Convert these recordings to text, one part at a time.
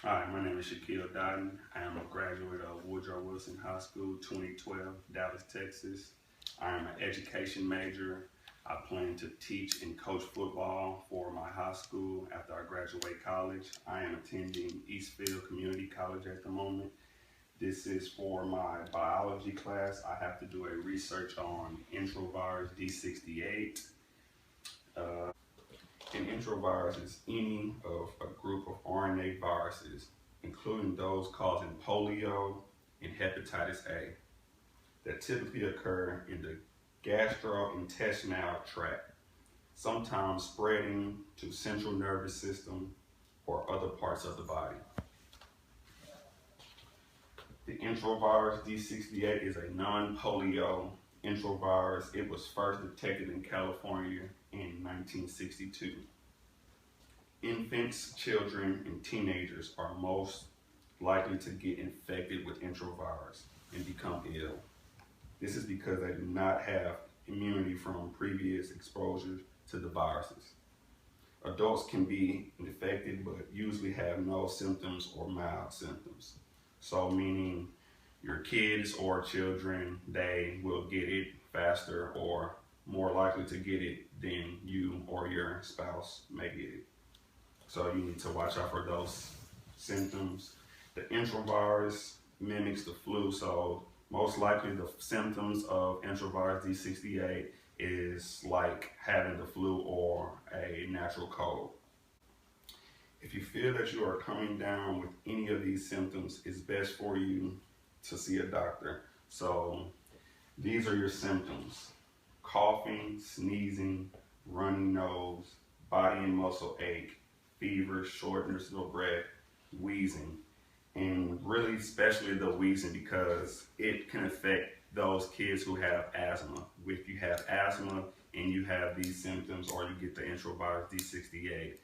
Hi, my name is Shaquille Dotton. I am a graduate of Woodrow Wilson High School, 2012, Dallas, Texas. I am an education major. I plan to teach and coach football for my high school after I graduate college. I am attending Eastfield Community College at the moment. This is for my biology class. I have to do a research on Enterovirus D68. An enterovirus is any of a group of RNA viruses, including those causing polio and hepatitis A, that typically occur in the gastrointestinal tract, sometimes spreading to central nervous system or other parts of the body. The enterovirus D68 is a non-polio enterovirus. It was first detected in California in 1962. Infants, children, and teenagers are most likely to get infected with enterovirus and become ill. This is because they do not have immunity from previous exposure to the viruses. Adults can be infected but usually have no symptoms or mild symptoms. So meaning your kids or children, they will get it faster or more likely to get it than you or your spouse may get it. So you need to watch out for those symptoms. The enterovirus mimics the flu, so most likely the symptoms of enterovirus D68 is like having the flu or a natural cold. If you feel that you are coming down with any of these symptoms, it's best for you to see a doctor. So these are your symptoms: coughing, sneezing, runny nose, body and muscle ache, fever, shortness of breath, wheezing, and really especially the wheezing because it can affect those kids who have asthma. If you have asthma and you have these symptoms or you get the enterovirus D68,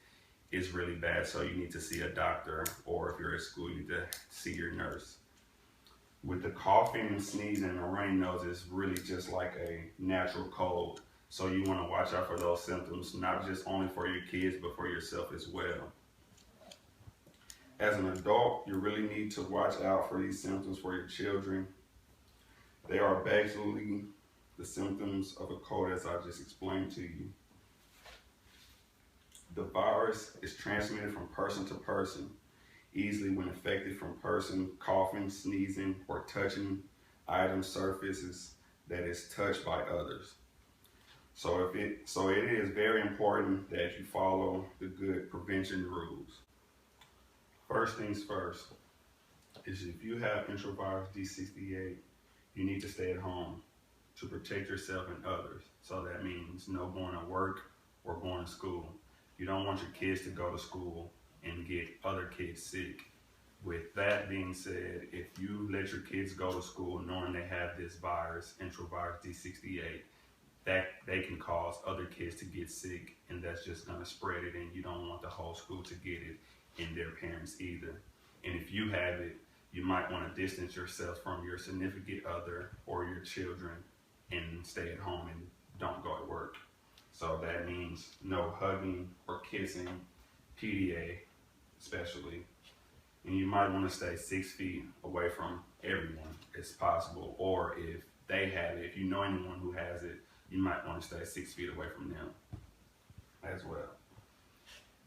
it's really bad, so you need to see a doctor, or if you're at school, you need to see your nurse. With the coughing and sneezing and the runny nose, it's really just like a natural cold. So you want to watch out for those symptoms, not just only for your kids, but for yourself as well. As an adult, you really need to watch out for these symptoms for your children. They are basically the symptoms of a cold as I just explained to you. The virus is transmitted from person to person easily when infected from person coughing, sneezing, or touching item surfaces that is touched by others. So it is very important that you follow the good prevention rules. First things first is if you have enterovirus D68, you need to stay at home to protect yourself and others. So that means no going to work or going to school. You don't want your kids to go to school and get other kids sick. With that being said, if you let your kids go to school knowing they have this virus, enterovirus D68, that they can cause other kids to get sick, and that's just going to spread it, and you don't want the whole school to get it and their parents either. And if you have it, you might want to distance yourself from your significant other or your children and stay at home and don't go to work. So that means no hugging or kissing, PDA especially. And you might want to stay 6 feet away from everyone as possible. Or if they have it, if you know anyone who has it, you might want to stay 6 feet away from them as well.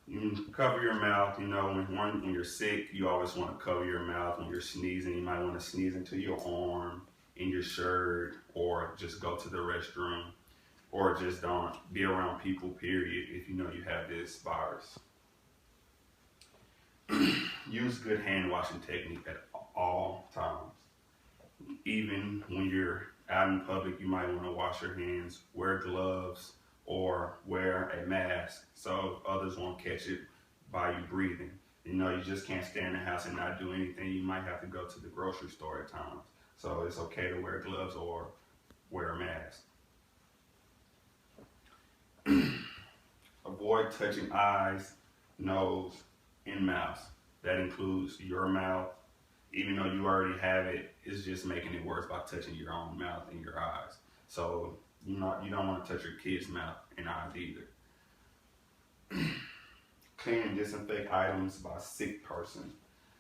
You cover your mouth. You know, when you're sick, you always want to cover your mouth. When you're sneezing, you might want to sneeze into your arm, in your shirt, or just go to the restroom. Or just don't be around people, period, if you know you have this virus. Use good hand washing technique at all times. Even when you're out in public, you might want to wash your hands, wear gloves, or wear a mask so others won't catch it by you breathing. You know, you just can't stay in the house and not do anything. You might have to go to the grocery store at times. So it's okay to wear gloves or wear a mask. Avoid touching eyes, nose, and mouth. That includes your mouth. Even though you already have it, it's just making it worse by touching your own mouth and your eyes. So you don't want to touch your kid's mouth and eyes either. Clean and disinfect items by sick person.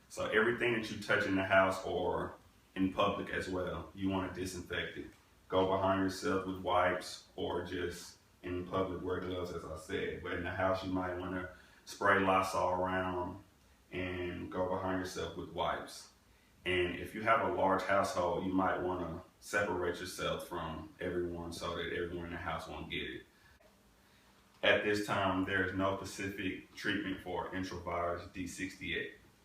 So everything that you touch in the house or in public as well, you want to disinfect it. Go behind yourself with wipes, or just in public wear gloves, as I said. But in the house, you might want to spray Lysol around and go behind yourself with wipes. And if you have a large household, you might want to separate yourself from everyone so that everyone in the house won't get it. At this time, there is no specific treatment for Enterovirus D68.